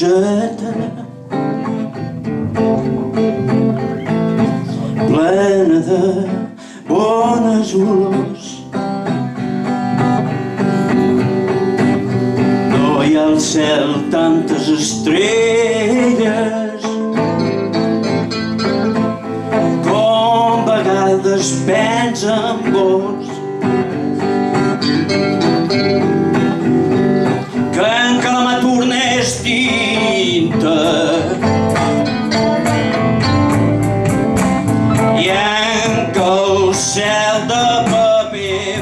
roseta plena de bones olors. No hi ha al cel tantes estrelles com vegades pensa en vos, que encara la tornés tinta i en que el cel de paper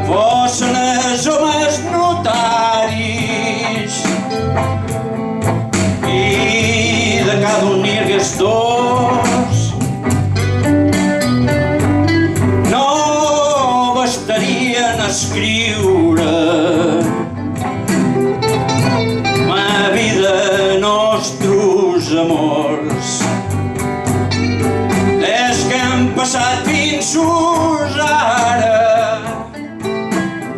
fossin els homes notaris i de cada un n'hi hagués dos. No bastarien escriure ma vida, nostres amors. És que hem passat pinços ara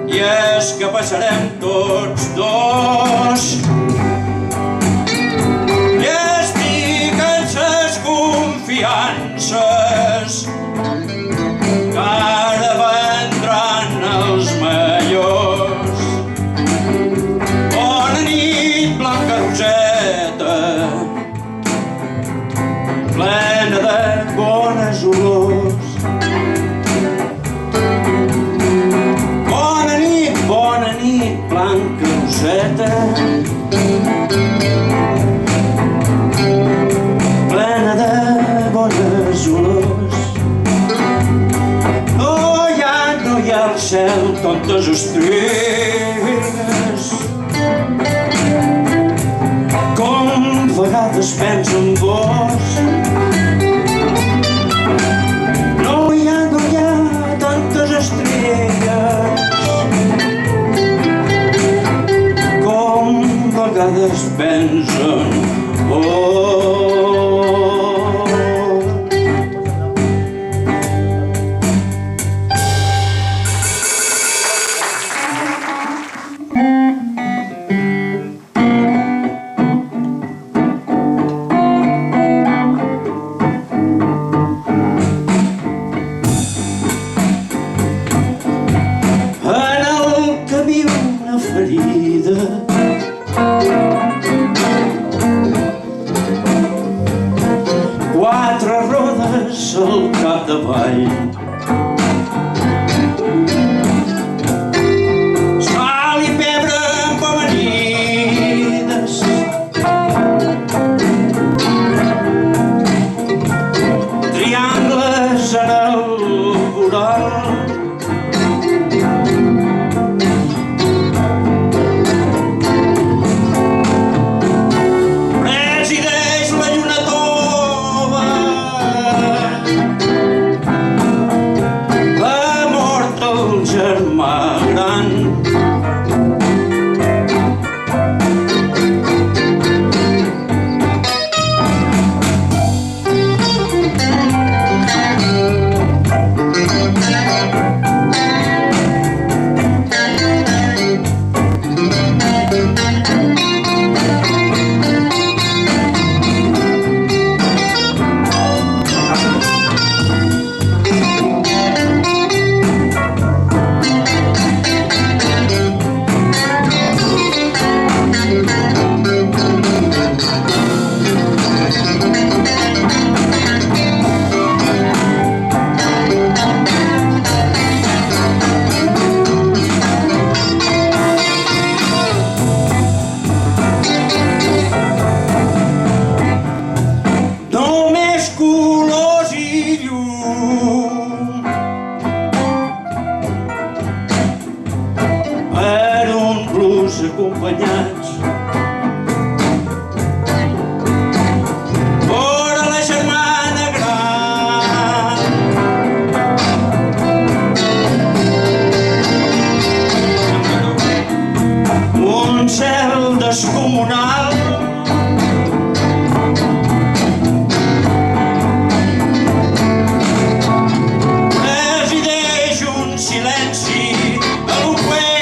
i és que passarem tots dos. I estic en ses confiances que ara vendran els millors. Bona nit, blanca roseta, plena de bones olors. Bona nit, blanca roseta, plena de bones olors. No hi ha al cel tantes estrelles com vegades penso en vos. No hi ha tantes estrelles com vegades penso en vos. Quatre rodes al capdavall, sal i pebre amb amanides, triangles en el voral. Germà gran, acompanyats fora la germana gran. Un cel descomunal presideix un silenci eloqüent.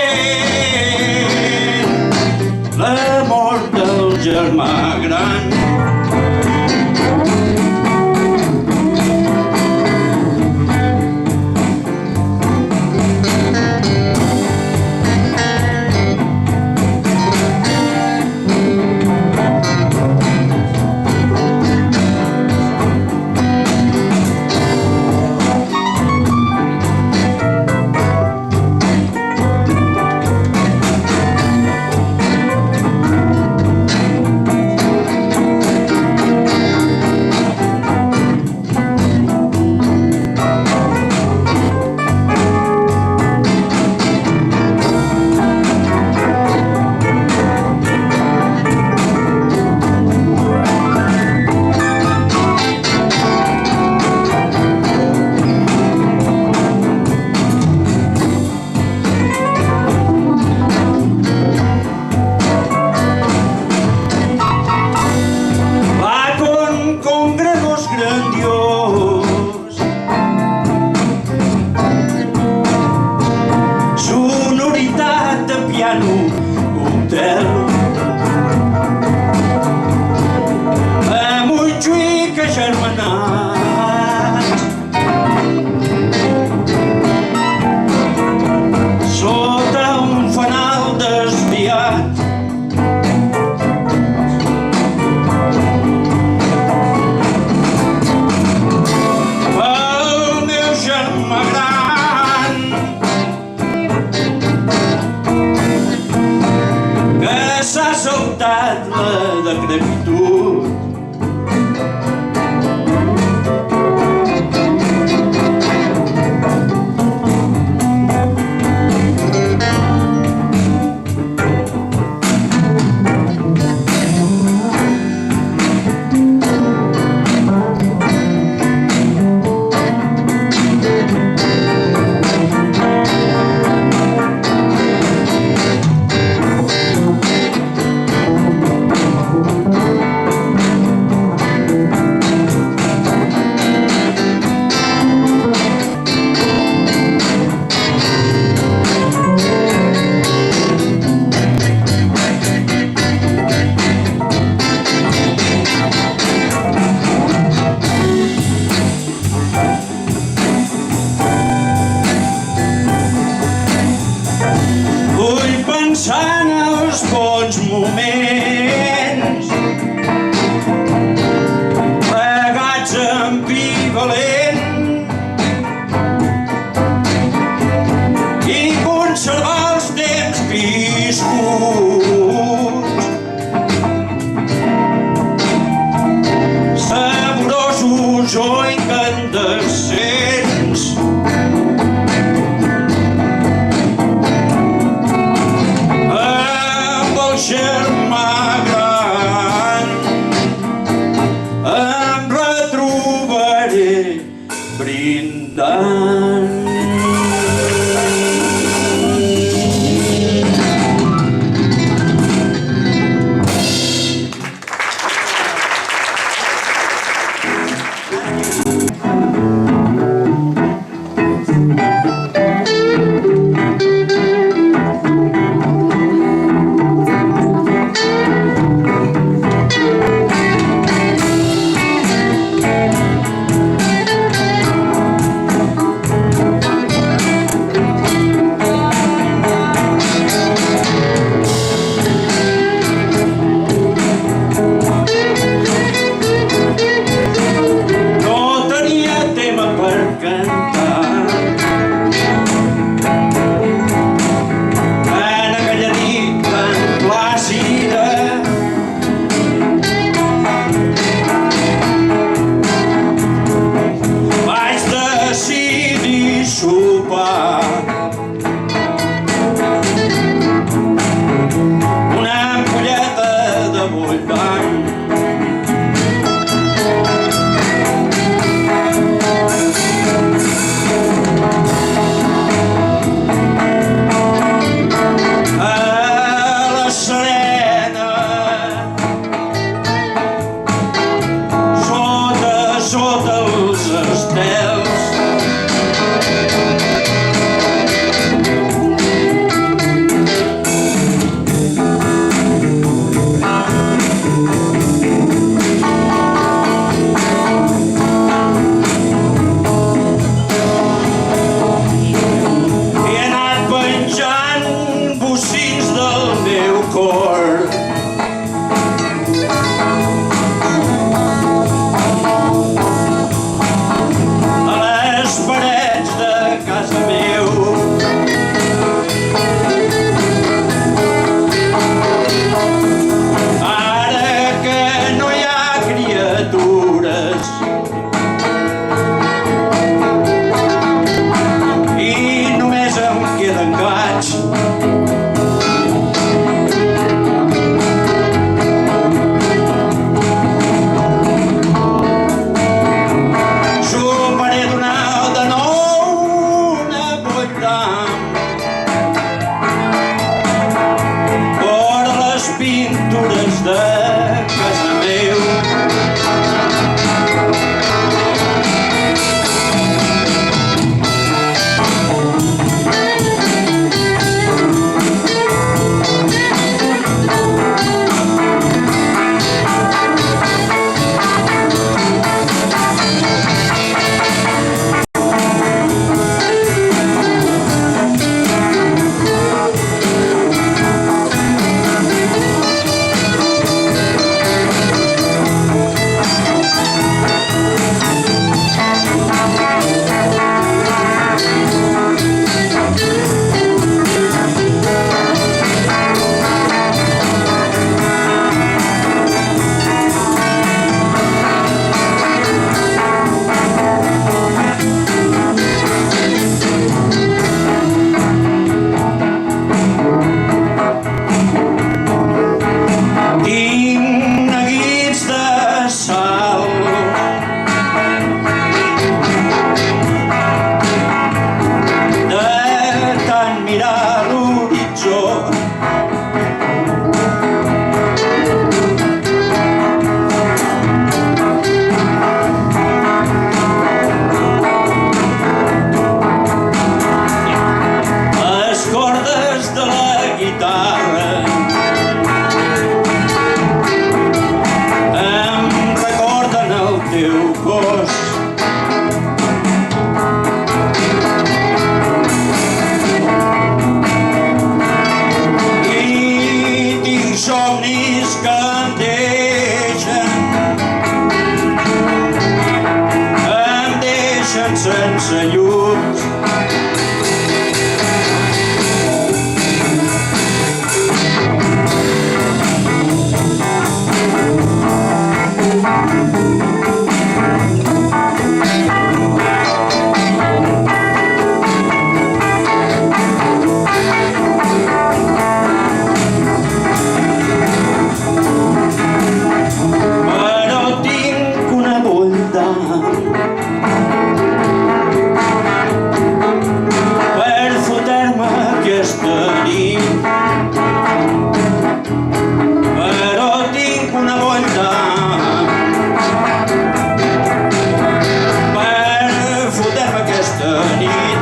d'actitud. Pensant els bons moments plegats ambivalent i conservar els temps viscuts saborosos o incandescents. Germà gran, em retrobaré brindant. Una ampolleta de voltant venit.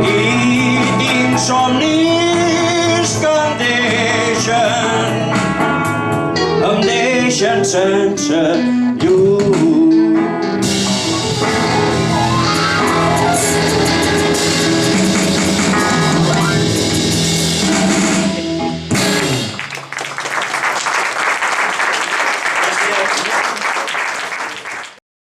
I tinc somnis que em deixen sense llum.